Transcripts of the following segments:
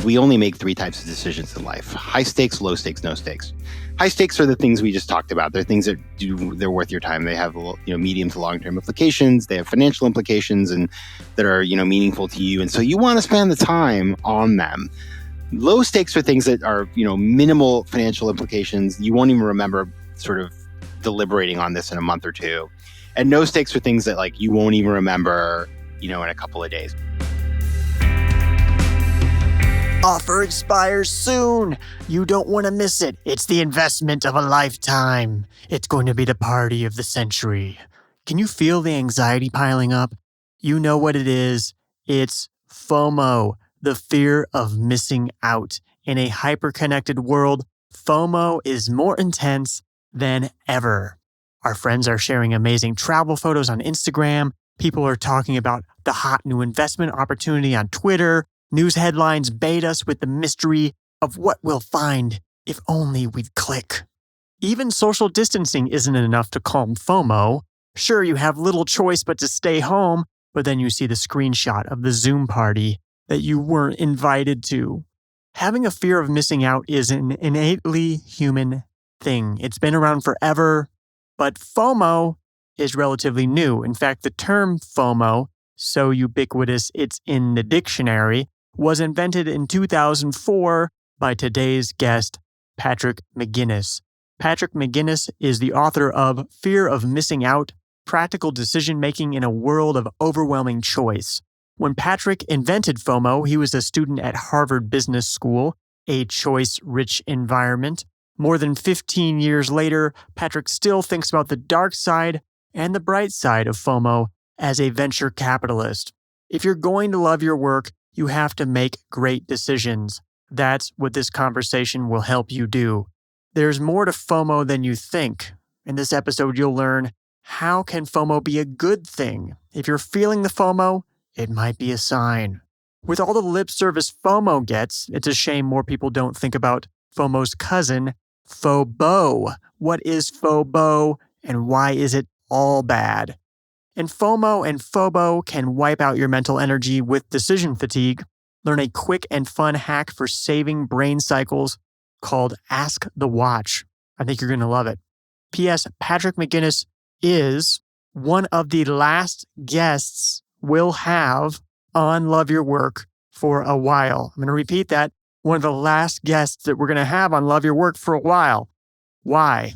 we only make three types of decisions in life: high stakes, low stakes, no stakes. High stakes are the things we just talked about. They're things that they're worth your time. They have medium to long term implications. They have financial implications and that are meaningful to you. And so you want to spend the time on them. Low stakes are things that are minimal financial implications. You won't even remember sort of deliberating on this in a month or two. And no stakes are things that you won't even remember in a couple of days. Offer expires soon. You don't want to miss it. It's the investment of a lifetime. It's going to be the party of the century. Can you feel the anxiety piling up? You know what it is. It's FOMO, the fear of missing out. In a hyper-connected world, FOMO is more intense than ever. Our friends are sharing amazing travel photos on Instagram. People are talking about the hot new investment opportunity on Twitter. News headlines bait us with the mystery of what we'll find if only we'd click. Even social distancing isn't enough to calm FOMO. Sure, you have little choice but to stay home, but then you see the screenshot of the Zoom party that you weren't invited to. Having a fear of missing out is an innately human thing. It's been around forever, but FOMO is relatively new. In fact, the term FOMO, so ubiquitous it's in the dictionary, was invented in 2004 by today's guest, Patrick McGinnis. Patrick McGinnis is the author of Fear of Missing Out, Practical Decision-Making in a World of Overwhelming Choice. When Patrick invented FOMO, he was a student at Harvard Business School, a choice-rich environment. More than 15 years later, Patrick still thinks about the dark side and the bright side of FOMO as a venture capitalist. If you're going to love your work, you have to make great decisions. That's what this conversation will help you do. There's more to FOMO than you think. In this episode, you'll learn how can FOMO be a good thing. If you're feeling the FOMO, it might be a sign. With all the lip service FOMO gets, it's a shame more people don't think about FOMO's cousin, Fobo. What is Fobo and why is it all bad? And FOMO and Fobo can wipe out your mental energy with decision fatigue. Learn a quick and fun hack for saving brain cycles called Ask the Watch. I think you're going to love it. P.S. Patrick McGinnis is one of the last guests we'll have on Love Your Work for a while. I'm going to repeat that. One of the last guests that we're going to have on Love Your Work for a while. Why?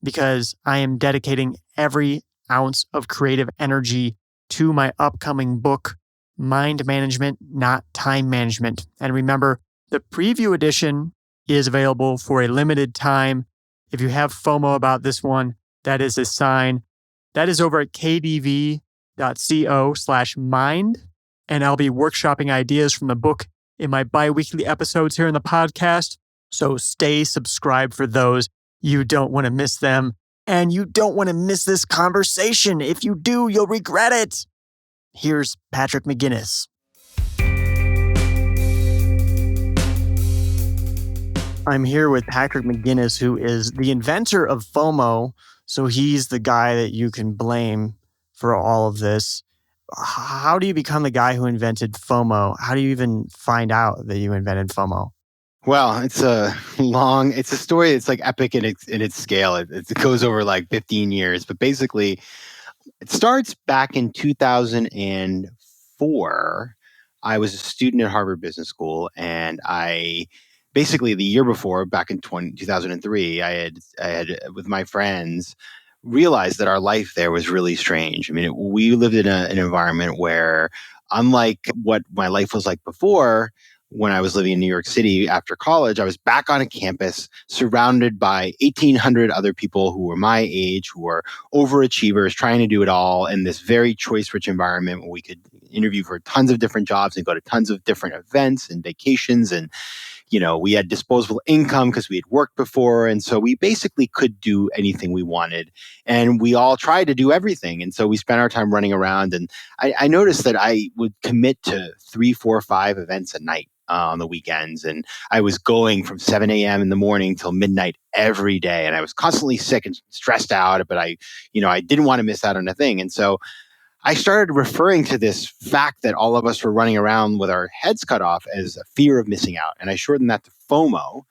Because I am dedicating every ounce of creative energy to my upcoming book, Mind Management, Not Time Management. And remember, the preview edition is available for a limited time. If you have FOMO about this one, that is a sign. That is over at kdv.co/mind. And I'll be workshopping ideas from the book in my bi-weekly episodes here in the podcast. So stay subscribed for those. You don't want to miss them. And you don't want to miss this conversation. If you do, you'll regret it. Here's Patrick McGinnis. I'm here with Patrick McGinnis, who is the inventor of FOMO. So he's the guy that you can blame for all of this. How do you become the guy who invented FOMO? How do you even find out that you invented FOMO? Well, it's a story that's epic in its scale. It goes over 15 years, but basically it starts back in 2004. I was a student at Harvard Business School, and I basically the year before, back in 2003, I had with my friends realized that our life there was really strange. I mean, we lived in an environment where, unlike what my life was like before, when I was living in New York City after college, I was back on a campus surrounded by 1,800 other people who were my age, who were overachievers, trying to do it all in this very choice-rich environment where we could interview for tons of different jobs and go to tons of different events and vacations. And, we had disposable income because we had worked before. And so we basically could do anything we wanted. And we all tried to do everything. And so we spent our time running around. And I noticed that I would commit to 3, 4, 5 events a night on the weekends. And I was going from 7 a.m. in the morning till midnight every day. And I was constantly sick and stressed out, but I didn't want to miss out on a thing. And so I started referring to this fact that all of us were running around with our heads cut off as a fear of missing out. And I shortened that to FOMO.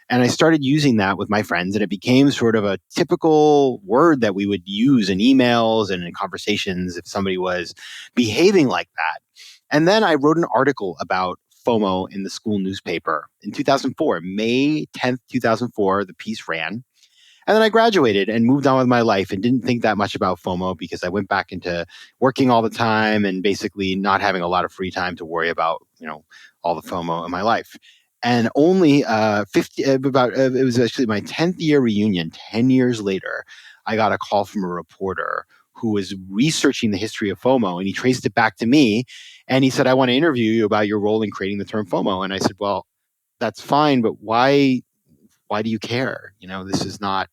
And I started using that with my friends, and it became sort of a typical word that we would use in emails and in conversations if somebody was behaving like that. And then I wrote an article about FOMO in the school newspaper in 2004, May 10th, 2004. The piece ran. And then I graduated and moved on with my life and didn't think that much about FOMO because I went back into working all the time and basically not having a lot of free time to worry about, all the FOMO in my life. And only 50, it was actually my 10th year reunion, 10 years later, I got a call from a reporter who was researching the history of FOMO, and he traced it back to me. And he said, I want to interview you about your role in creating the term FOMO. And I said, well, that's fine, but why do you care? This is not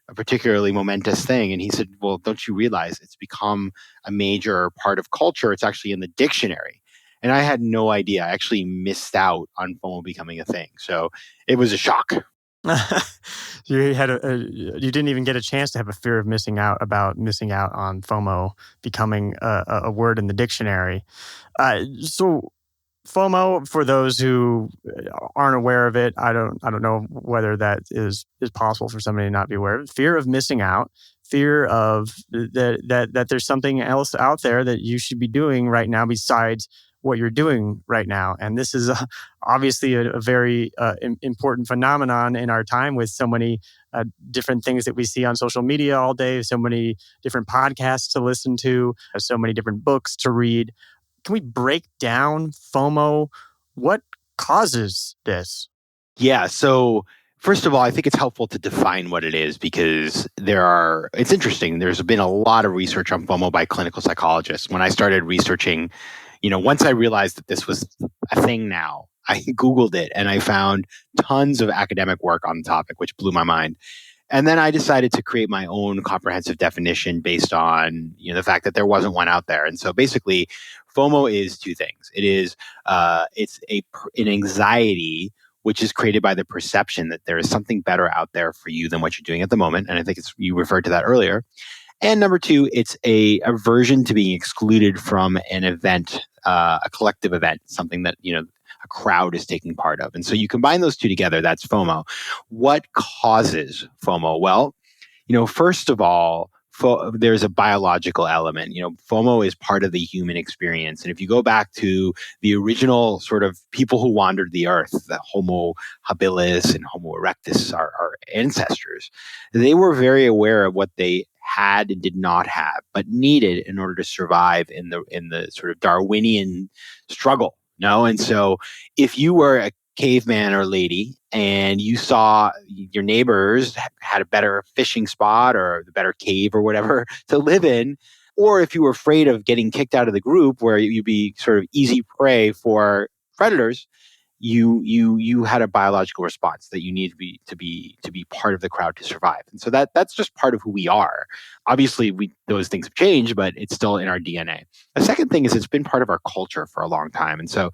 a particularly momentous thing. And he said, well, don't you realize it's become a major part of culture? It's actually in the dictionary. And I had no idea. I actually missed out on FOMO becoming a thing. So it was a shock. You didn't even get a chance to have a fear of missing out on FOMO becoming a word in the dictionary. So FOMO, for those who aren't aware of it, I don't know whether that is possible for somebody to not be aware of it. Fear of missing out, fear of that there's something else out there that you should be doing right now besides what you're doing right now. And this is obviously a very important phenomenon in our time, with so many different things that we see on social media all day, so many different podcasts to listen to, so many different books to read. Can we break down FOMO? What causes this? Yeah. So first of all, I think it's helpful to define what it is because it's interesting. There's been a lot of research on FOMO by clinical psychologists. When I started researching, once I realized that this was a thing now, I Googled it and I found tons of academic work on the topic, which blew my mind. And then I decided to create my own comprehensive definition based on the fact that there wasn't one out there. And so basically, FOMO is two things. It's an anxiety which is created by the perception that there is something better out there for you than what you're doing at the moment. And I think you referred to that earlier. And number two, it's a aversion to being excluded from an event, a collective event, something that a crowd is taking part of. And so you combine those two together, that's FOMO. What causes FOMO? Well, first of all, there's a biological element. FOMO is part of the human experience. And if you go back to the original sort of people who wandered the earth, the Homo habilis and Homo erectus, our ancestors, they were very aware of what they had and did not have, but needed in order to survive in the sort of Darwinian struggle. No, and so if you were a caveman or lady and you saw your neighbors had a better fishing spot or the better cave or whatever to live in, or if you were afraid of getting kicked out of the group where you'd be sort of easy prey for predators, you had a biological response that you need to be part of the crowd to survive. And so that's just part of who we are. Obviously those things have changed, but it's still in our DNA. The second thing is it's been part of our culture for a long time. And so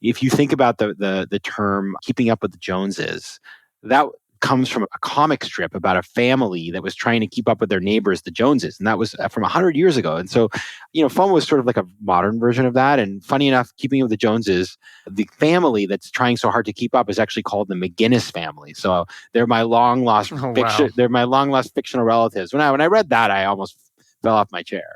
if you think about the term keeping up with the Joneses, that comes from a comic strip about a family that was trying to keep up with their neighbors, the Joneses. And that was from 100 years ago. And so, FOMO was sort of like a modern version of that. And funny enough, keeping up with the Joneses, the family that's trying so hard to keep up is actually called the McGinnis family. So they're my long lost fiction. Wow. They're my long lost fictional relatives. When I read that, I almost fell off my chair.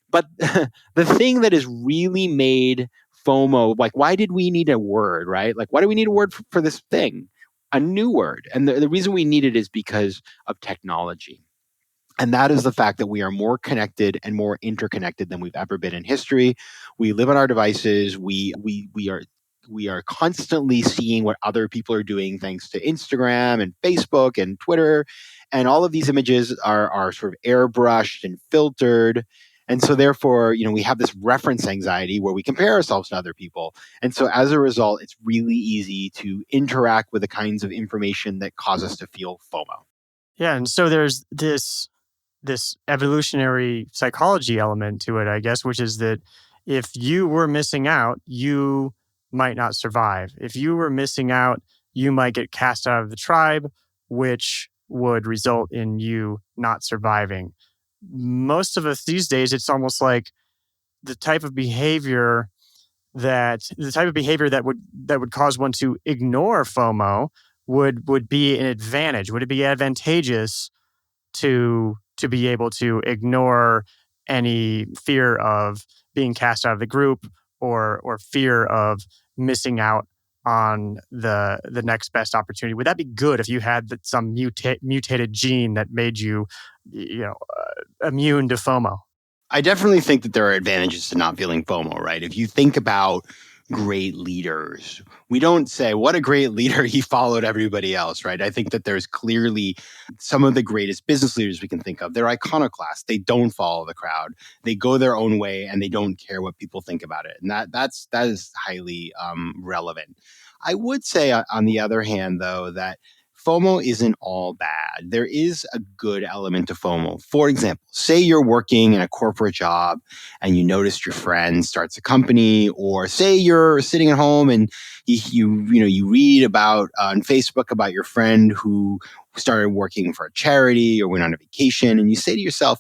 But the thing that has really made FOMO, like, why did we need a word, right? Like, why do we need a word for this thing? A new word. And the reason we need it is because of technology. And that is the fact that we are more connected and more interconnected than we've ever been in history. We live on our devices. We are constantly seeing what other people are doing thanks to Instagram and Facebook and Twitter. And all of these images are sort of airbrushed and filtered. And so therefore, we have this reference anxiety where we compare ourselves to other people. And so as a result, it's really easy to interact with the kinds of information that cause us to feel FOMO. Yeah, and so there's this evolutionary psychology element to it, I guess, which is that if you were missing out, you might not survive. If you were missing out, you might get cast out of the tribe, which would result in you not surviving. Most of us these days, it's almost like the type of behavior that would cause one to ignore FOMO would be an advantage. Would it be advantageous to be able to ignore any fear of being cast out of the group or fear of missing out on the next best opportunity? Would that be good if you had some mutated gene that made you, immune to FOMO? I definitely think that there are advantages to not feeling FOMO, right? If you think about great leaders, we don't say, what a great leader, he followed everybody else, right? I think that there's clearly some of the greatest business leaders we can think of. They're iconoclasts. They don't follow the crowd. They go their own way and they don't care what people think about it. And that is highly relevant. I would say, on the other hand, though, that FOMO isn't all bad. There is a good element to FOMO. For example, say you're working in a corporate job and you noticed your friend starts a company, or say you're sitting at home and you read about on Facebook about your friend who started working for a charity or went on a vacation, and you say to yourself,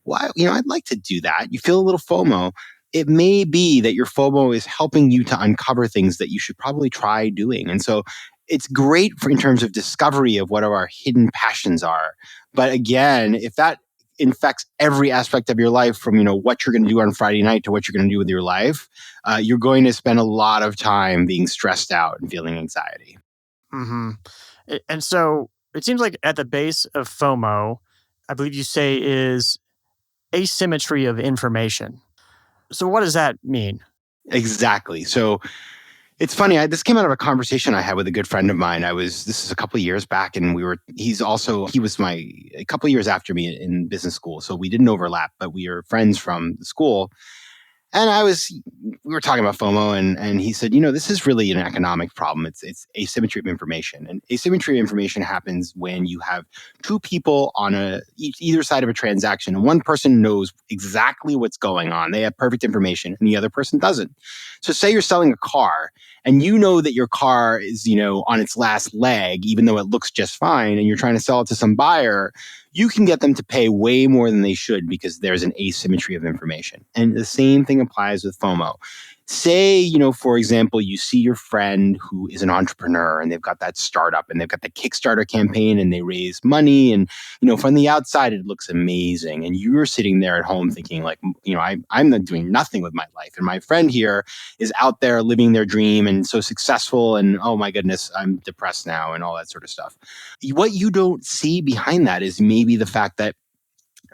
"Why? I'd like to do that." You feel a little FOMO. It may be that your FOMO is helping you to uncover things that you should probably try doing, and so it's great in terms of discovery of what our hidden passions are. But again, if that infects every aspect of your life, from what you're going to do on Friday night to what you're going to do with your life, you're going to spend a lot of time being stressed out and feeling anxiety. Mm-hmm. And so it seems like at the base of FOMO, I believe you say, is asymmetry of information. So what does that mean? Exactly. So it's funny. This came out of a conversation I had with a good friend of mine. This is a couple of years back, and he was a couple of years after me in business school. So we didn't overlap, but we are friends from the school. And we were talking about FOMO, and he said, this is really an economic problem. It's asymmetry of information, and asymmetry of information happens when you have two people on either side of a transaction, and one person knows exactly what's going on. They have perfect information, and the other person doesn't. So, say you're selling a car, and you know that your car is, on its last leg, even though it looks just fine, and you're trying to sell it to some buyer. You can get them to pay way more than they should because there's an asymmetry of information. And the same thing applies with FOMO. Say, for example, you see your friend who is an entrepreneur and they've got that startup and they've got the Kickstarter campaign and they raise money. And, from the outside, it looks amazing. And you're sitting there at home thinking like, I'm not doing nothing with my life. And my friend here is out there living their dream and so successful. And oh my goodness, I'm depressed now and all that sort of stuff. What you don't see behind that is maybe the fact that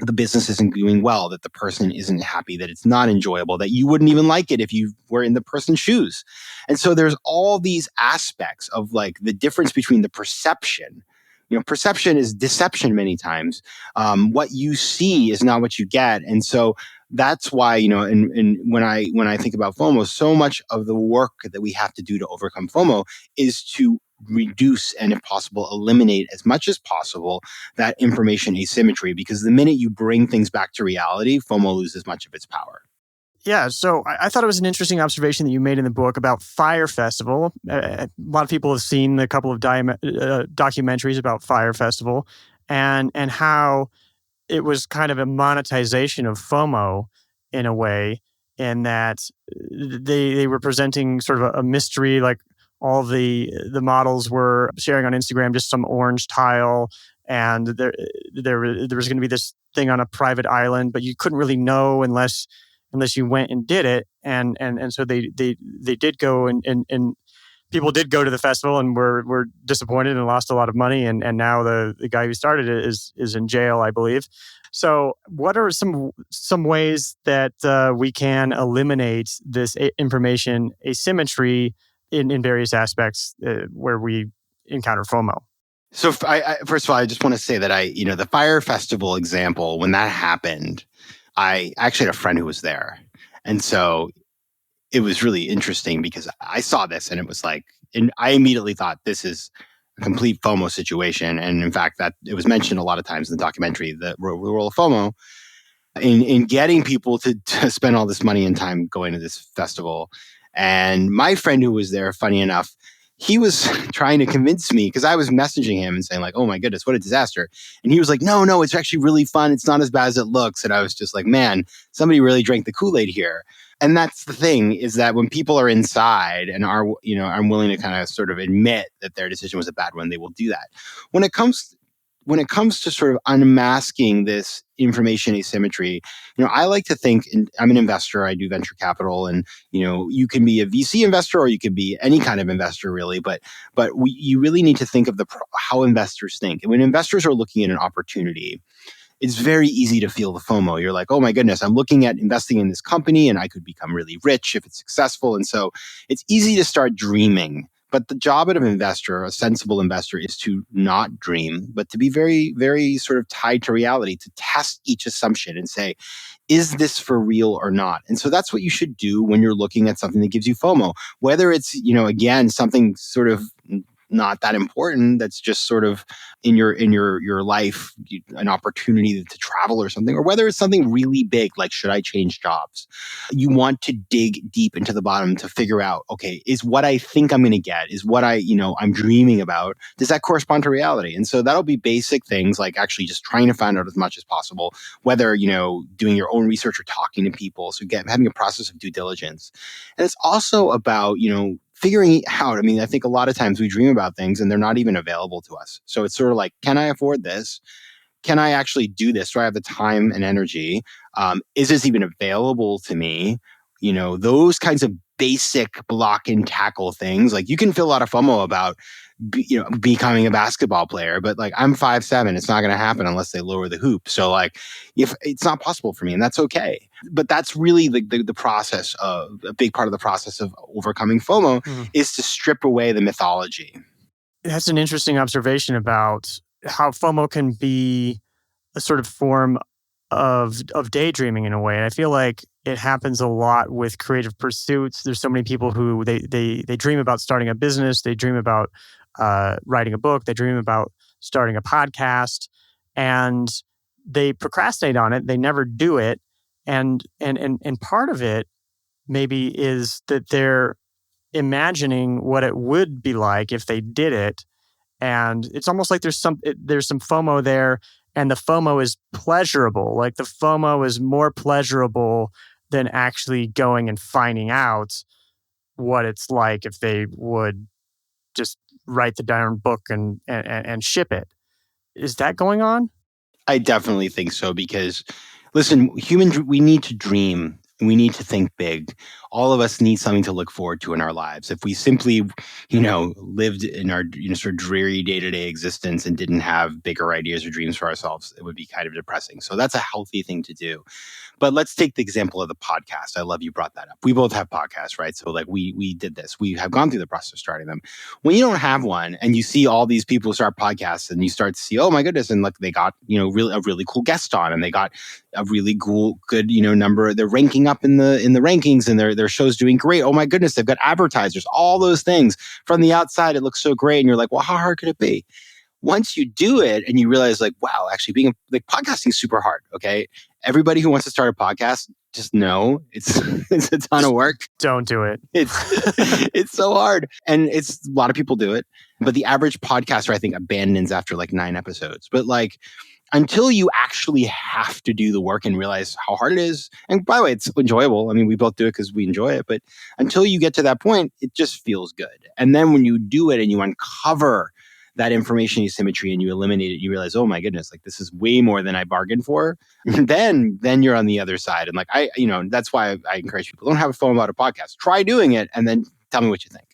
the business isn't doing well, that the person isn't happy, that it's not enjoyable, that you wouldn't even like it if you were in the person's shoes. And so there's all these aspects of like the difference between the perception. Perception is deception many times. What you see is not what you get. And so that's why, and when I think about FOMO, so much of the work that we have to do to overcome FOMO is to reduce and, if possible, eliminate as much as possible that information asymmetry, because the minute you bring things back to reality, FOMO loses much of its power. Yeah, so I thought it was an interesting observation that you made in the book about Fire Festival. A lot of people have seen a couple of documentaries about Fire Festival and how it was kind of a monetization of FOMO in a way, in that they were presenting sort of a mystery, like all the models were sharing on Instagram just some orange tile, and there was going to be this thing on a private island, but you couldn't really know unless you went and did it, and so they did go, and people did go to the festival and were disappointed and lost a lot of money, and now the guy who started it is in jail, I believe. So, what are some ways that we can eliminate this information asymmetry in various aspects where we encounter FOMO? So first of all, I just want to say that the Fire Festival example, when that happened, I actually had a friend who was there. And so it was really interesting because I saw this and it was like, and I immediately thought this is a complete FOMO situation. And in fact, that it was mentioned a lot of times in the documentary, the role of FOMO in getting people to spend all this money and time going to this festival. And my friend who was there, funny enough, he was trying to convince me because I was messaging him and saying like, oh my goodness, what a disaster. And he was like, no, it's actually really fun. It's not as bad as it looks. And I was just like, man, somebody really drank the Kool-Aid here. And that's the thing, is that when people are inside and are, I'm willing to kind of sort of admit that their decision was a bad one, they will do that. When it comes to sort of unmasking this information asymmetry, I like to think, and I'm an investor, I do venture capital, and you can be a VC investor or you can be any kind of investor really, but you really need to think of how investors think. And when investors are looking at an opportunity, it's very easy to feel the FOMO. You're like, oh my goodness, I'm looking at investing in this company and I could become really rich if it's successful. And so it's easy to start dreaming. But the job of an investor, a sensible investor, is to not dream, but to be very, very sort of tied to reality, to test each assumption and say, is this for real or not? And so that's what you should do when you're looking at something that gives you FOMO, whether it's, again, something sort of not that important, that's just sort of in your life, an opportunity to travel or something, or whether it's something really big like, should I change jobs? You want to dig deep into the bottom to figure out, okay, is what I think I'm going to get, is what I'm dreaming about, does that correspond to reality? And so that'll be basic things like actually just trying to find out as much as possible, whether doing your own research or talking to people, so having a process of due diligence. And it's also about figuring it out. I mean, I think a lot of times we dream about things and they're not even available to us. So it's sort of like, can I afford this? Can I actually do this? Do I have the time and energy? Is this even available to me? Those kinds of basic block and tackle things. Like, you can feel a lot of FOMO about becoming a basketball player, but like, I'm 5'7", it's not going to happen unless they lower the hoop. So like, if it's not possible for me, and that's okay. But that's really the process of a big part of the process of overcoming FOMO is to strip away the mythology. That's an interesting observation about how FOMO can be a sort of form of daydreaming in a way. And I feel like it happens a lot with creative pursuits. There's so many people who they dream about starting a business, they dream about writing a book, they dream about starting a podcast, and they procrastinate on it. They never do it, and part of it maybe is that they're imagining what it would be like if they did it, and it's almost like there's some FOMO there, and the FOMO is pleasurable. Like, the FOMO is more pleasurable than actually going and finding out what it's like if they would just write the darn book and ship it. Is that going on? I definitely think so, because listen, humans, we need to dream. We need to think big. All of us need something to look forward to in our lives. If we simply, lived in our sort of dreary day-to-day existence and didn't have bigger ideas or dreams for ourselves, it would be kind of depressing. So that's a healthy thing to do. But let's take the example of the podcast. I love you brought that up. We both have podcasts, right? So like, we did this. We have gone through the process of starting them. When you don't have one and you see all these people start podcasts and you start to see, oh my goodness, and like, they got, really a really cool guest on, and they got a really good, number. They're ranking up in the rankings, and their show's doing great. Oh my goodness, they've got advertisers, all those things. From the outside, it looks so great. And you're like, well, how hard could it be? Once you do it and you realize like, wow, actually podcasting is super hard. Okay. Everybody who wants to start a podcast, just know it's a ton of work. Don't do it. It's so hard. And a lot of people do it, but the average podcaster, I think, abandons after like 9 episodes. But like, until you actually have to do the work and realize how hard it is. And by the way, it's enjoyable. I mean, we both do it because we enjoy it. But until you get to that point, it just feels good. And then when you do it and you uncover that information asymmetry and you eliminate it, you realize, oh my goodness, like, this is way more than I bargained for. then you're on the other side. And like, that's why I encourage people, don't have a FOMO about a podcast. Try doing it and then tell me what you think.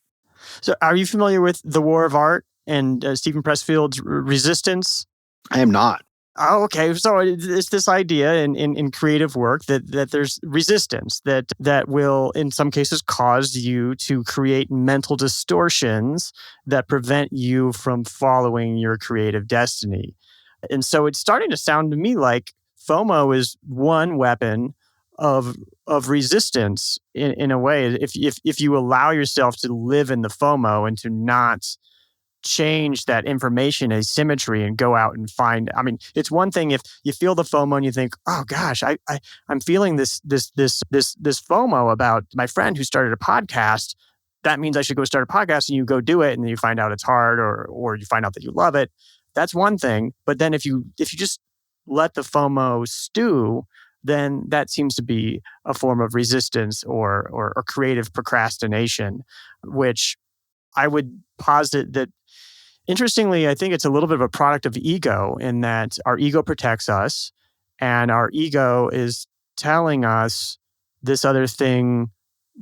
So are you familiar with The War of Art and Stephen Pressfield's Resistance? I am not. Oh, okay. So it's this idea in creative work that there's resistance that will, in some cases, cause you to create mental distortions that prevent you from following your creative destiny. And so it's starting to sound to me like FOMO is one weapon of resistance in a way. If you allow yourself to live in the FOMO and to not change that information asymmetry and go out and find. I mean, it's one thing if you feel the FOMO and you think, oh gosh, I'm feeling this FOMO about my friend who started a podcast, that means I should go start a podcast, and you go do it, and then you find out it's hard, or you find out that you love it. That's one thing. But then if you just let the FOMO stew, then that seems to be a form of resistance or creative procrastination, which I would posit that, interestingly, I think it's a little bit of a product of ego, in that our ego protects us, and our ego is telling us this other thing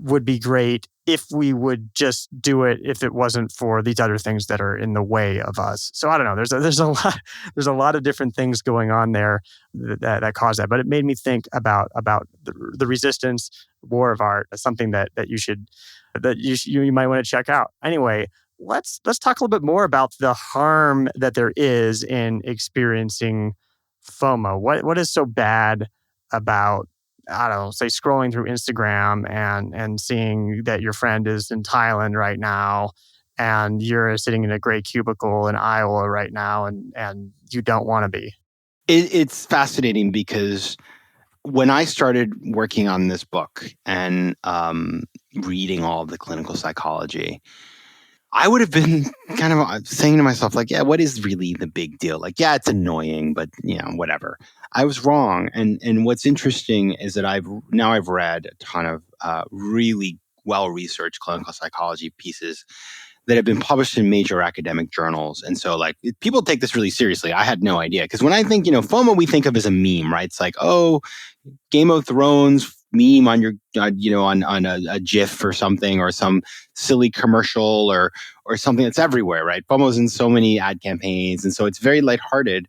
would be great if we would just do it, if it wasn't for these other things that are in the way of us. So I don't know. There's a lot of different things going on there that cause that. But it made me think about the resistance war of art as something that you might want to check out. Anyway, let's talk a little bit more about the harm that there is in experiencing FOMO. What is so bad about, I don't know, say scrolling through Instagram and seeing that your friend is in Thailand right now, and you're sitting in a gray cubicle in Iowa right now, and you don't want to be? It's fascinating because when I started working on this book and reading all of the clinical psychology, I would have been kind of saying to myself, like, yeah, what is really the big deal? Like, yeah, it's annoying, but whatever. I was wrong. And what's interesting is that I've read a ton of really well-researched clinical psychology pieces that have been published in major academic journals. And so, like, people take this really seriously. I had no idea. Because when I think, FOMO, we think of as a meme, right? It's like, oh, Game of Thrones meme on your, on a GIF or something, or some silly commercial or something that's everywhere, right? FOMO's in so many ad campaigns. And so it's very lighthearted.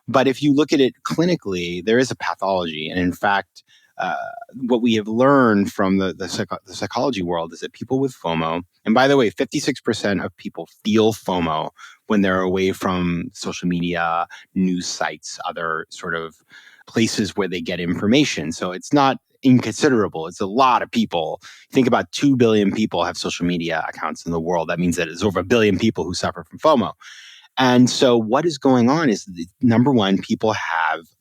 But if you look at it clinically, there is a pathology. And in fact, what we have learned from the psychology world is that people with FOMO, and by the way, 56% of people feel FOMO when they're away from social media, news sites, other sort of places where they get information. So it's not inconsiderable. It's a lot of people. Think about 2 billion people have social media accounts in the world. That means that there's over 1 billion people who suffer from FOMO. And so what is going on is, number one,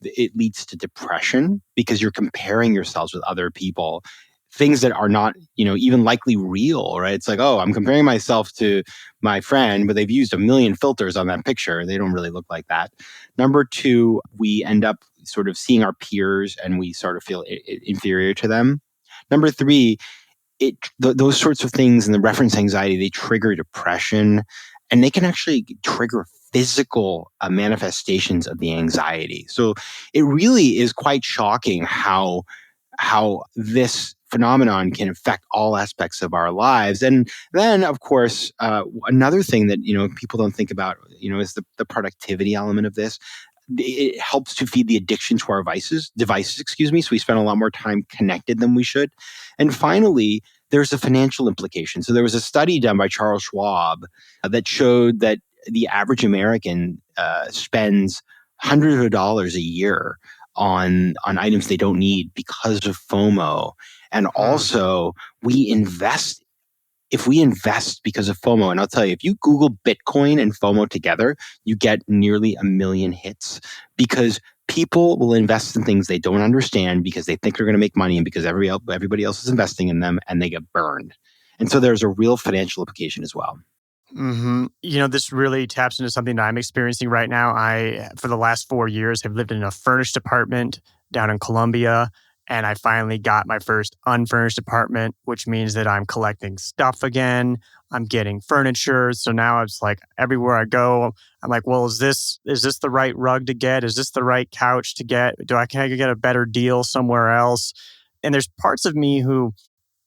it leads to depression because you're comparing yourselves with other people, things that are not, even likely real, right? It's like, oh, I'm comparing myself to my friend, but they've used 1 million filters on that picture. They don't really look like that. Number two, we end up sort of seeing our peers and we sort of feel inferior to them. Number three, those sorts of things and the reference anxiety, they trigger depression, and they can actually trigger physical manifestations of the anxiety. So it really is quite shocking how this phenomenon can affect all aspects of our lives. And then, of course, another thing that people don't think about, is the productivity element of this. It helps to feed the addiction to our devices, excuse me. So we spend a lot more time connected than we should. And finally, there's a financial implication. So there was a study done by Charles Schwab that showed that the average American spends hundreds of dollars a year on items they don't need because of FOMO. And also, if we invest because of FOMO, and I'll tell you, if you Google Bitcoin and FOMO together, you get nearly 1 million hits, because people will invest in things they don't understand because they think they're going to make money, and because everybody else is investing in them, and they get burned. And so there's a real financial implication as well. Mm-hmm. This really taps into something that I'm experiencing right now. I, for the last 4 years, have lived in a furnished apartment down in Colombia, and I finally got my first unfurnished apartment, which means that I'm collecting stuff again. I'm getting furniture. So now it's like everywhere I go, I'm like, well, is this the right rug to get? Is this the right couch to get? Can I get a better deal somewhere else? And there's parts of me who,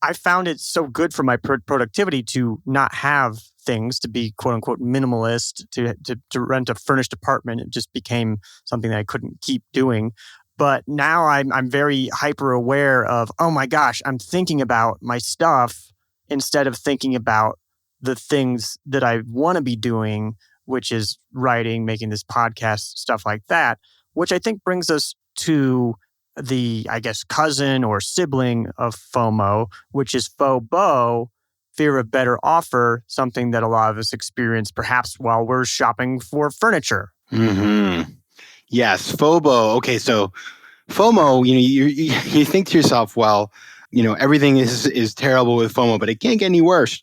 I found it so good for my productivity to not have things, to be quote unquote minimalist, to rent a furnished apartment. It just became something that I couldn't keep doing. But now I'm very hyper aware of, oh my gosh, I'm thinking about my stuff instead of thinking about the things that I want to be doing, which is writing, making this podcast, stuff like that, which I think brings us to the, I guess, cousin or sibling of FOMO, which is Fobo, fear of better offer, something that a lot of us experience perhaps while we're shopping for furniture. Mm-hmm. Yes, Fobo. Okay, so FOMO, you think to yourself, well, everything is terrible with FOMO, but it can't get any worse.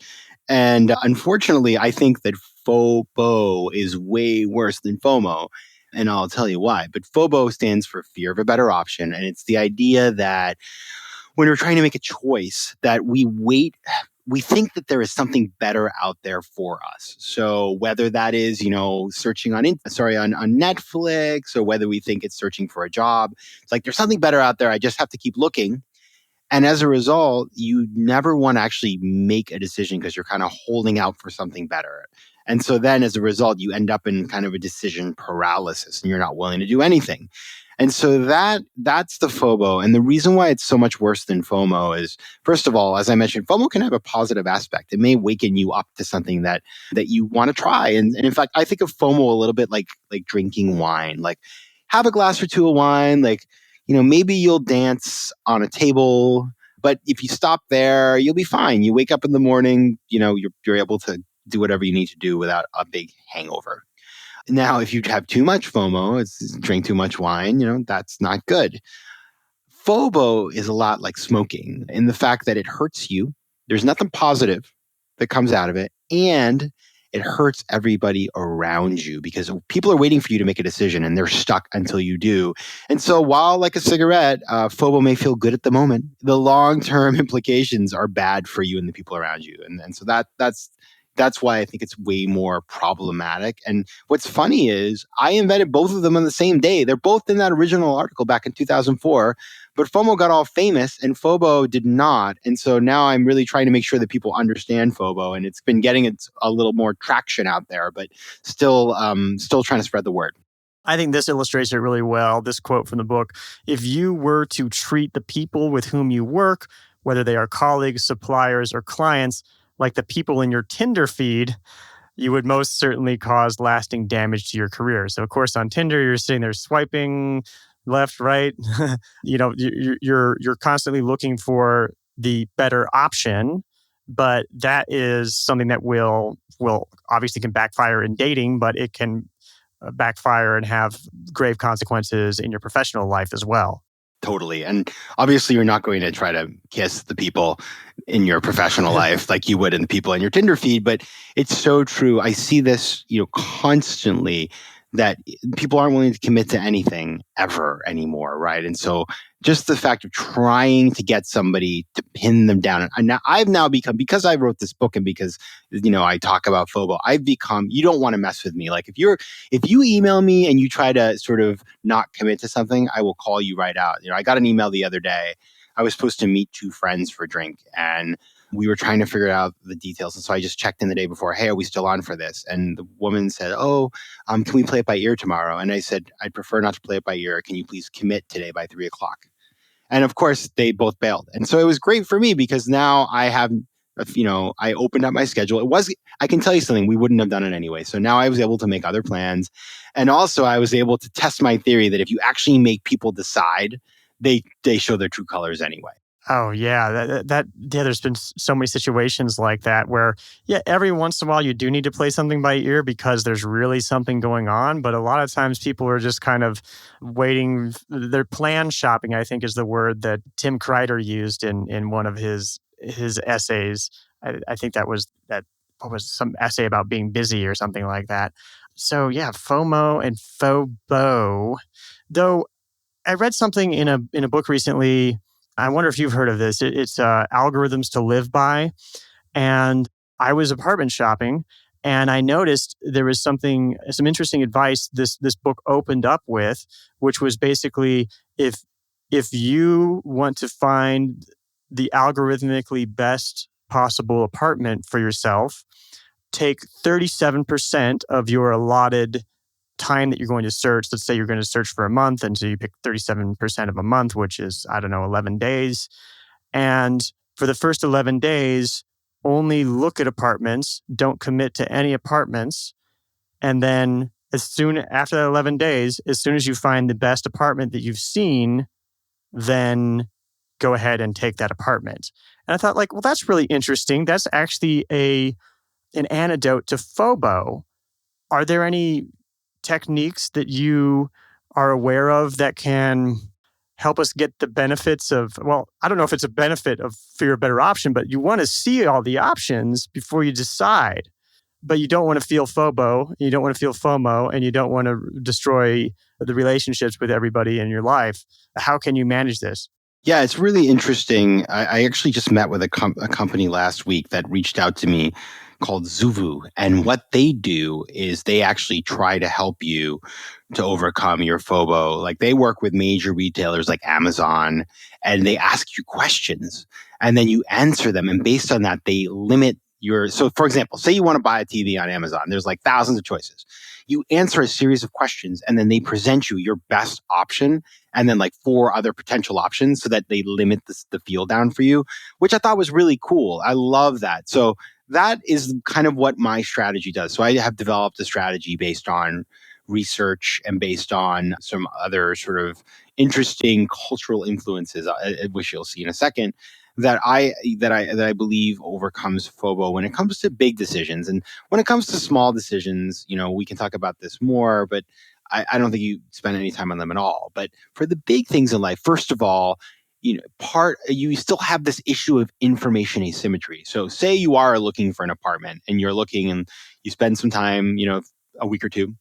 And unfortunately, I think that FOBO is way worse than FOMO. And I'll tell you why. But FOBO stands for fear of a better option. And it's the idea that when we're trying to make a choice, that we think that there is something better out there for us. So whether that is, searching on Netflix, or whether we think it's searching for a job, it's like there's something better out there. I just have to keep looking. And as a result, you never want to actually make a decision because you're kind of holding out for something better. And so then as a result, you end up in kind of a decision paralysis and you're not willing to do anything. And so that's the FOBO. And the reason why it's so much worse than FOMO is, first of all, as I mentioned, FOMO can have a positive aspect. It may waken you up to something that you want to try. And in fact, I think of FOMO a little bit like drinking wine. Like, have a glass or two of wine, like, maybe you'll dance on a table, but if you stop there, you'll be fine. You wake up in the morning, you're able to do whatever you need to do without a big hangover. Now, if you have too much FOMO, it's drink too much wine, that's not good. FOBO is a lot like smoking in the fact that it hurts you. There's nothing positive that comes out of it. And it hurts everybody around you because people are waiting for you to make a decision and they're stuck until you do. And so while like a cigarette, FOBO may feel good at the moment, the long-term implications are bad for you and the people around you. And so that's why I think it's way more problematic. And what's funny is I invented both of them on the same day. They're both in that original article back in 2004, but FOMO got all famous and FOBO did not. And so now I'm really trying to make sure that people understand FOBO, and it's been getting a little more traction out there, but still trying to spread the word. I think this illustrates it really well. This quote from the book: if you were to treat the people with whom you work, whether they are colleagues, suppliers, or clients, like the people in your Tinder feed, you would most certainly cause lasting damage to your career. So, of course, on Tinder, you're sitting there swiping left, right. You're constantly looking for the better option, but that is something that will obviously can backfire in dating, but it can backfire and have grave consequences in your professional life as well. Totally. And obviously, you're not going to try to kiss the people in your professional life like you would in the people in your Tinder feed. But it's so true. I see this, constantly, that people aren't willing to commit to anything ever anymore, right? And so just the fact of trying to get somebody to pin them down. And now I've now become, because I wrote this book and because, I talk about FOBO, I've become, you don't want to mess with me. Like if you email me and you try to sort of not commit to something, I will call you right out. I got an email the other day. I was supposed to meet two friends for a drink and we were trying to figure out the details. And so I just checked in the day before, hey, are we still on for this? And the woman said, can we play it by ear tomorrow? And I said, I'd prefer not to play it by ear. Can you please commit today by 3:00? And of course, they both bailed. And so it was great for me because now I have, I opened up my schedule. I can tell you something, we wouldn't have done it anyway. So now I was able to make other plans. And also I was able to test my theory that if you actually make people decide, they show their true colors anyway. Oh yeah, there's been so many situations like that where every once in a while you do need to play something by ear because there's really something going on, but a lot of times people are just kind of waiting. They're plan shopping, I think is the word that Tim Kreider used in one of his essays. I think that was what was some essay about being busy or something like that. So yeah, FOMO and FOBO. Though I read something in a book recently. I wonder if you've heard of this. It's Algorithms to Live By. And I was apartment shopping and I noticed there was some interesting advice this book opened up with, which was basically if you want to find the algorithmically best possible apartment for yourself, take 37% of your allotted time that you're going to search. Let's say you're going to search for a month. And so you pick 37% of a month, which is, 11 days. And for the first 11 days, only look at apartments, don't commit to any apartments. And then after that 11 days, as soon as you find the best apartment that you've seen, then go ahead and take that apartment. And I thought well, that's really interesting. That's actually an antidote to FOBO. Are there any techniques that you are aware of that can help us get the benefits of, well, I don't know if it's a benefit of fear of better option, but you want to see all the options before you decide. But you don't want to feel Fobo, you don't want to feel FOMO, and you don't want to destroy the relationships with everybody in your life. How can you manage this? Yeah, it's really interesting. I actually just met with a company last week that reached out to me called Zuvu. And what they do is they actually try to help you to overcome your FOBO. Like they work with major retailers like Amazon and they ask you questions and then you answer them. And based on that, they limit your. So, for example, say you want to buy a TV on Amazon, there's like thousands of choices. You answer a series of questions and then they present you your best option and then like four other potential options so that they limit the field down for you, which I thought was really cool. I love that. So that is kind of what my strategy does. So I have developed a strategy based on research and based on some other sort of interesting cultural influences, which you'll see in a second, that I believe overcomes FOBO when it comes to big decisions. And when it comes to small decisions, we can talk about this more, but I don't think you spend any time on them at all. But for the big things in life, first of all, you still have this issue of information asymmetry. So say you are looking for an apartment and you're looking and you spend some time, a week or two,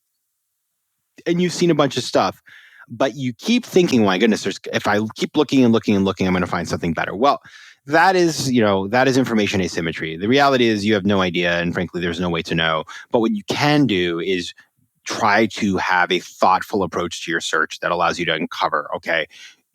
and you've seen a bunch of stuff, but you keep thinking, my goodness, if I keep looking and looking and looking, I'm going to find something better. Well, that is information asymmetry. The reality is you have no idea, and frankly, there's no way to know. But what you can do is try to have a thoughtful approach to your search that allows you to uncover, okay,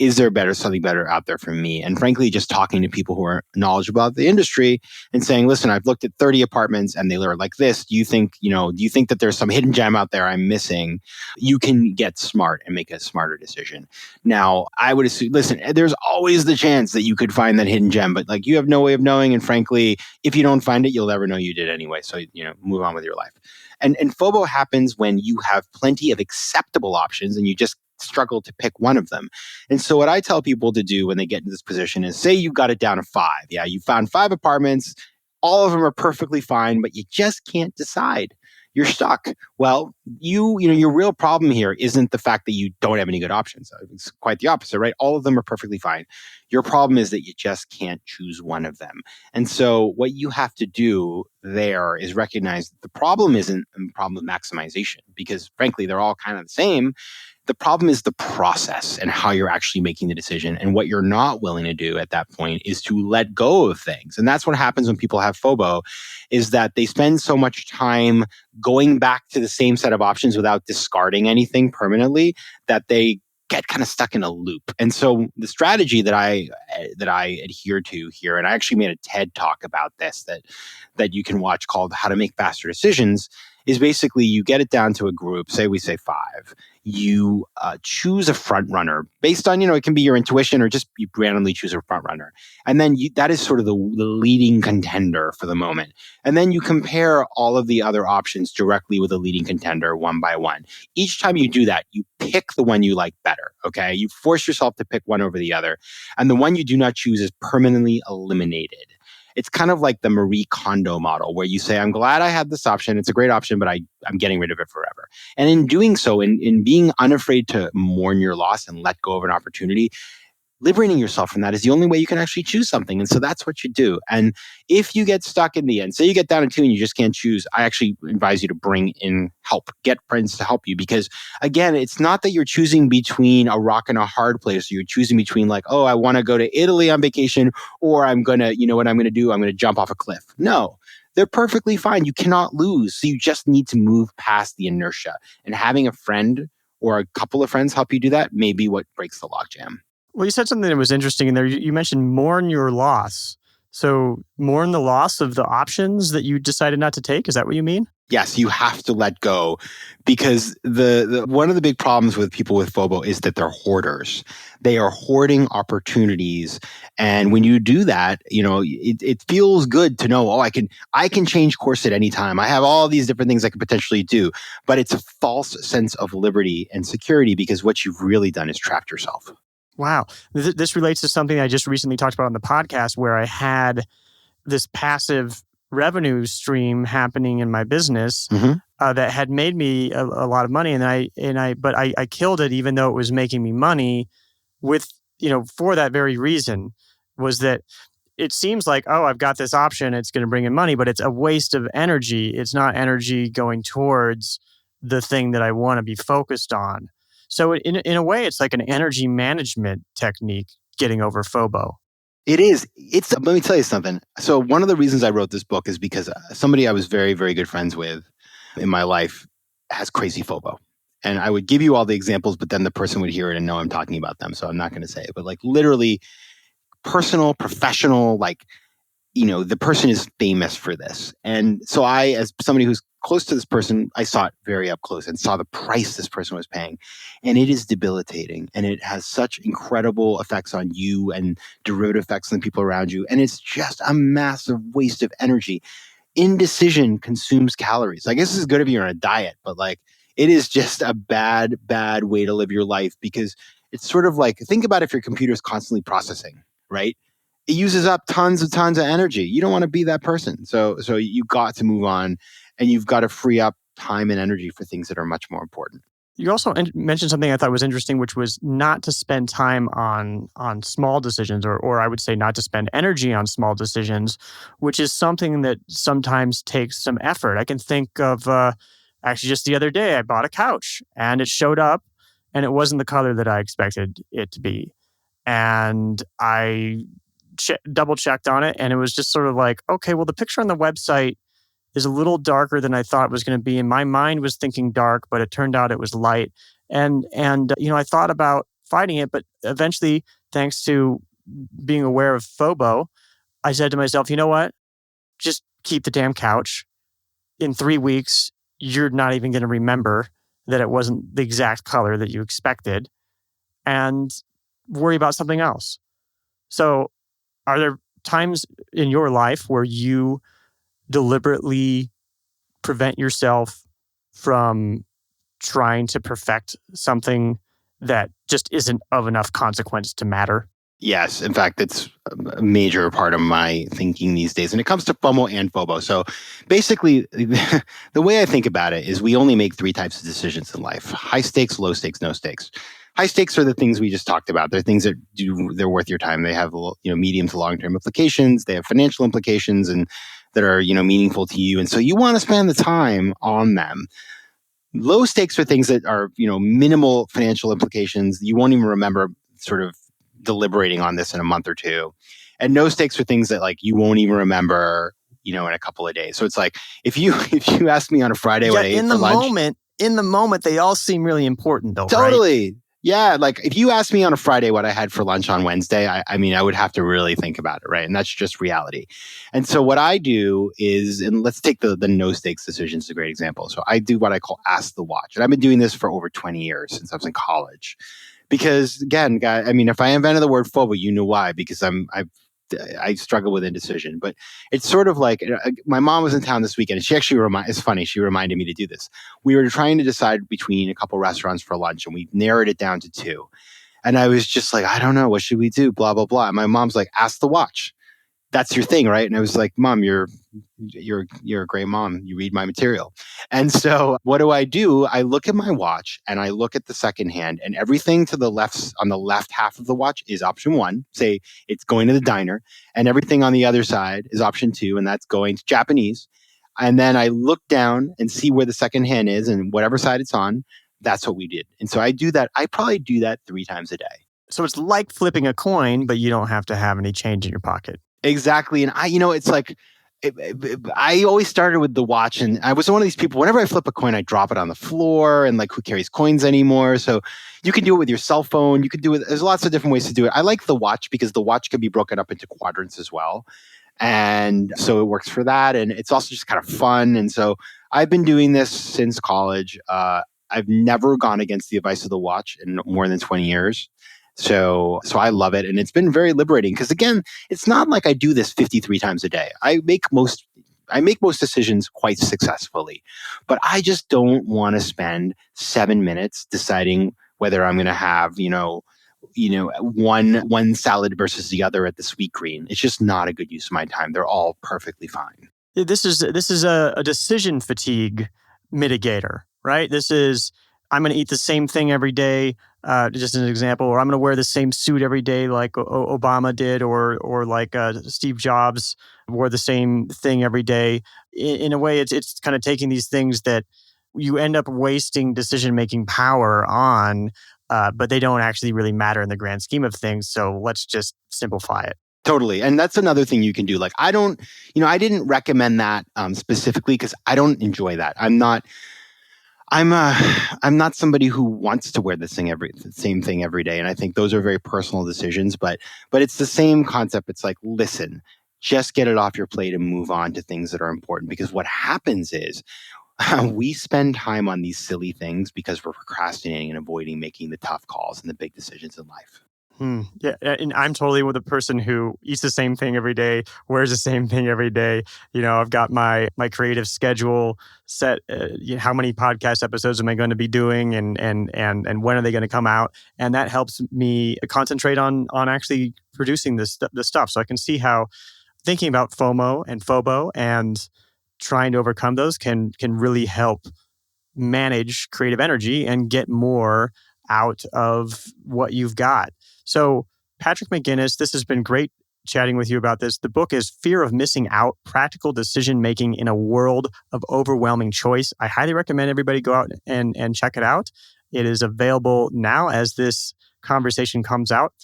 is there something better out there for me? And frankly, just talking to people who are knowledgeable about the industry and saying, listen, I've looked at 30 apartments and they are like this. Do you think that there's some hidden gem out there I'm missing? You can get smart and make a smarter decision. Now, I would assume, listen, there's always the chance that you could find that hidden gem, but like you have no way of knowing. And frankly, if you don't find it, you'll never know you did anyway. So, move on with your life. And FOBO happens when you have plenty of acceptable options and you just struggle to pick one of them. And so what I tell people to do when they get into this position is say you got it down to 5. Yeah, you found 5 apartments. All of them are perfectly fine, but you just can't decide. You're stuck. Well, your real problem here isn't the fact that you don't have any good options. It's quite the opposite, right? All of them are perfectly fine. Your problem is that you just can't choose one of them. And so what you have to do there is recognize that the problem isn't a problem of maximization because frankly, they're all kind of the same. The problem is the process and how you're actually making the decision. And what you're not willing to do at that point is to let go of things. And that's what happens when people have FOBO is that they spend so much time going back to the same set of options without discarding anything permanently that they get kind of stuck in a loop. And so the strategy that I adhere to here, and I actually made a TED talk about this that you can watch called How to Make Faster Decisions, is basically you get it down to a group, say we say 5. You choose a front runner based on, it can be your intuition or just you randomly choose a front runner. And then that is sort of the leading contender for the moment. And then you compare all of the other options directly with a leading contender one by one. Each time you do that, you pick the one you like better, okay? You force yourself to pick one over the other. And the one you do not choose is permanently eliminated. It's kind of like the Marie Kondo model where you say, I'm glad I had this option. It's a great option, but I'm getting rid of it forever. And in doing so, in being unafraid to mourn your loss and let go of an opportunity, liberating yourself from that is the only way you can actually choose something. And so that's what you do. And if you get stuck in the end, say you get down to 2 and you just can't choose, I actually advise you to bring in help, get friends to help you. Because again, it's not that you're choosing between a rock and a hard place. You're choosing between like, oh, I want to go to Italy on vacation, or I'm going to, what I'm going to do? I'm going to jump off a cliff. No, they're perfectly fine. You cannot lose. So you just need to move past the inertia. And having a friend or a couple of friends help you do that may be what breaks the logjam. Well, you said something that was interesting in there. You mentioned mourn your loss. So mourn the loss of the options that you decided not to take. Is that what you mean? Yes, you have to let go because the one of the big problems with people with FOBO is that they're hoarders. They are hoarding opportunities. And when you do that, it feels good to know, I can change course at any time. I have all these different things I could potentially do, but it's a false sense of liberty and security because what you've really done is trapped yourself. Wow. This relates to something I just recently talked about on the podcast where I had this passive revenue stream happening in my business that had made me a lot of money. But I killed it even though it was making me money with, for that very reason, was that it seems like, oh, I've got this option, it's going to bring in money, but it's a waste of energy. It's not energy going towards the thing that I want to be focused on. So in a way, it's like an energy management technique getting over Fobo. It is. Let me tell you something. So one of the reasons I wrote this book is because somebody I was very, very good friends with in my life has crazy Fobo. And I would give you all the examples, but then the person would hear it and know I'm talking about them. So I'm not going to say it, but like literally personal, professional, like, the person is famous for this. And so I, as somebody who's close to this person, I saw it very up close and saw the price this person was paying. And it is debilitating. And it has such incredible effects on you and derivative effects on the people around you. And it's just a massive waste of energy. Indecision consumes calories. I guess this is good if you're on a diet, but like it is just a bad, bad way to live your life because it's sort of like, think about if your computer is constantly processing, right? It uses up tons of energy. You don't want to be that person. So you got to move on and you've got to free up time and energy for things that are much more important. You also mentioned something I thought was interesting, which was not to spend time on small decisions, or I would say not to spend energy on small decisions, which is something that sometimes takes some effort. I can think of actually just the other day, I bought a couch and it showed up and it wasn't the color that I expected it to be. And I double checked on it and it was just sort of like, okay, well, the picture on the website is a little darker than I thought it was going to be. And my mind was thinking dark, but it turned out it was light. And I thought about fighting it, but eventually, thanks to being aware of Fobo, I said to myself, you know what? Just keep the damn couch. In 3 weeks, you're not even going to remember that it wasn't the exact color that you expected, and worry about something else. So, are there times in your life where you deliberately prevent yourself from trying to perfect something that just isn't of enough consequence to matter? Yes. In fact, it's a major part of my thinking these days. And it comes to FOMO and FOBO. So basically, the way I think about it is we only make three types of decisions in life: high stakes, low stakes, no stakes. High stakes are the things we just talked about. They're things that they're worth your time. They have medium to long term implications. They have financial implications and that are meaningful to you. And so you want to spend the time on them. Low stakes are things that are minimal financial implications. You won't even remember sort of deliberating on this in a month or two. And no stakes are things that like you won't even remember in a couple of days. So it's like if you ask me on a Friday what I ate for lunch, in the moment, they all seem really important, though. totally. Right? Yeah, like if you asked me on a Friday what I had for lunch on Wednesday, I mean, I would have to really think about it, right? And that's just reality. And so what I do is, and let's take the no stakes decisions as a great example. So I do what I call ask the watch. And I've been doing this for over 20 years since I was in college. Because again, guy, I mean, if I invented the word Fobo, you know why? Because I struggle with indecision. But it's sort of like my mom was in town this weekend, and she actually it's funny. She reminded me to do this. We were trying to decide between a couple restaurants for lunch, and we narrowed it down to two. And I was just like, I don't know, what should we do? Blah blah blah. And my mom's like, ask the watch. That's your thing, right? And I was like, Mom, you're a great mom. You read my material. And so what do? I look at my watch and I look at the second hand, and everything to the left, on the left half of the watch, is option one. Say it's going to the diner, and everything on the other side is option two, and that's going to Japanese. And then I look down and see where the second hand is, and whatever side it's on, that's what we did. And so I do that. I probably do that 3 times a day. So it's like flipping a coin, but you don't have to have any change in your pocket. Exactly. And it's like, I always started with the watch, and I was one of these people, whenever I flip a coin, I drop it on the floor, and like, who carries coins anymore? So you can do it with your cell phone. You can do it. There's lots of different ways to do it. I like the watch because the watch can be broken up into quadrants as well. And so it works for that. And it's also just kind of fun. And so I've been doing this since college. I've never gone against the advice of the watch in more than 20 years. So I love it. And it's been very liberating because, again, it's not like I do this 53 times a day. I make most decisions quite successfully, but I just don't want to spend 7 minutes deciding whether I'm going to have, one salad versus the other at the Sweetgreen. It's just not a good use of my time. They're all perfectly fine. This is a decision fatigue mitigator, right? This is I'm going to eat the same thing every day, just as an example, or I'm going to wear the same suit every day like Obama did, or like Steve Jobs wore the same thing every day. In a way, it's kind of taking these things that you end up wasting decision-making power on, but they don't actually really matter in the grand scheme of things. So let's just simplify it. Totally. And that's another thing you can do. Like, I didn't recommend that specifically because I don't enjoy that. I'm not somebody who wants to wear the same thing every day. And I think those are very personal decisions, but it's the same concept. It's like, listen, just get it off your plate and move on to things that are important. Because what happens is we spend time on these silly things because we're procrastinating and avoiding making the tough calls and the big decisions in life. Yeah, and I'm totally with a person who eats the same thing every day, wears the same thing every day. I've got my creative schedule set. How many podcast episodes am I going to be doing, and when are they going to come out? And that helps me concentrate on actually producing the stuff. So I can see how thinking about FOMO and Fobo and trying to overcome those can really help manage creative energy and get more out of what you've got. So, Patrick McGinnis, this has been great chatting with you about this. The book is Fear of Missing Out, Practical Decision Making in a World of Overwhelming Choice. I highly recommend everybody go out and check it out. It is available now as this conversation comes out.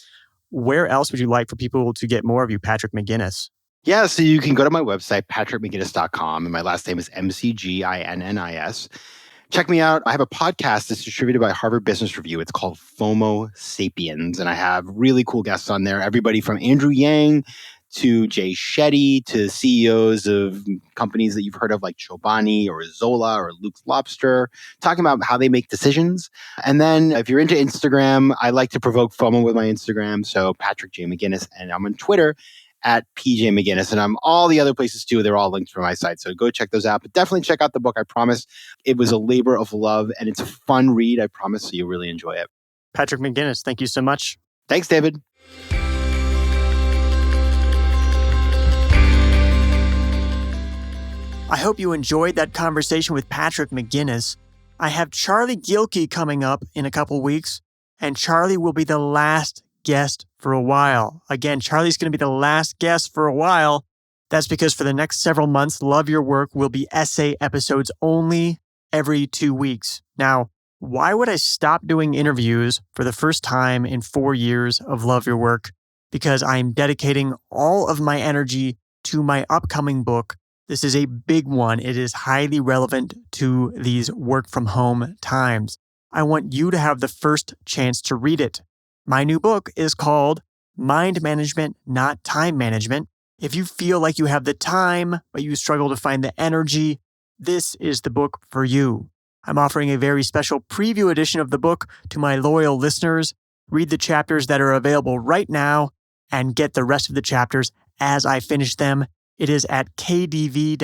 Where else would you like for people to get more of you, Patrick McGinnis? Yeah, so you can go to my website, patrickmcginnis.com, and my last name is McGinnis. Check me out. I have a podcast that's distributed by Harvard Business Review. It's called FOMO Sapiens, and I have really cool guests on there. Everybody from Andrew Yang to Jay Shetty to CEOs of companies that you've heard of like Chobani or Zola or Luke's Lobster, talking about how they make decisions. And then if you're into Instagram, I like to provoke FOMO with my Instagram. So Patrick J. McGinnis, and I'm on Twitter at PJ McGinnis, and I'm all the other places too. They're all linked from my site. So go check those out, but definitely check out the book. I promise it was a labor of love and it's a fun read. I promise, so you'll really enjoy it. Patrick McGinnis, thank you so much. Thanks, David. I hope you enjoyed that conversation with Patrick McGinnis. I have Charlie Gilkey coming up in a couple weeks, and Charlie will be the last guest for a while. Again, Charlie's going to be the last guest for a while. That's because for the next several months, Love Your Work will be essay episodes only every 2 weeks. Now, why would I stop doing interviews for the first time in 4 years of Love Your Work? Because I'm dedicating all of my energy to my upcoming book. This is a big one. It is highly relevant to these work from home times. I want you to have the first chance to read it. My new book is called Mind Management, Not Time Management. If you feel like you have the time, but you struggle to find the energy, this is the book for you. I'm offering a very special preview edition of the book to my loyal listeners. Read the chapters that are available right now and get the rest of the chapters as I finish them. It is at kdv.co/mind.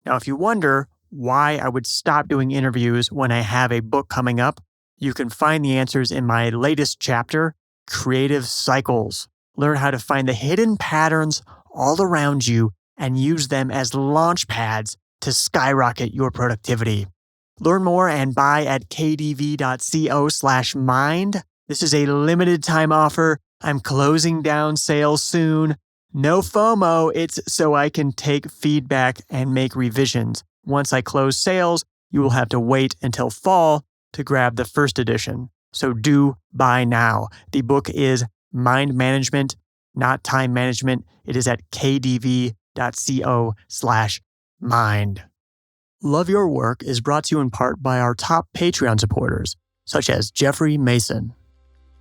Now, if you wonder why I would stop doing interviews when I have a book coming up, you can find the answers in my latest chapter, Creative Cycles. Learn how to find the hidden patterns all around you and use them as launch pads to skyrocket your productivity. Learn more and buy at kdv.co/mind. This is a limited time offer. I'm closing down sales soon. No FOMO. It's so I can take feedback and make revisions. Once I close sales, you will have to wait until fall to grab the first edition. So do buy now. The book is Mind Management, Not Time Management. It is at kdv.co/mind. Love Your Work is brought to you in part by our top Patreon supporters, such as Jeffrey Mason.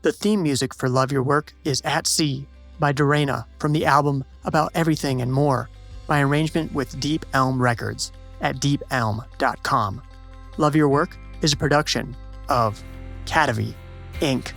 The theme music for Love Your Work is At Sea by Dorena from the album About Everything and More, by arrangement with Deep Elm Records at deepelm.com. Love Your Work is a production of Catavi, Inc.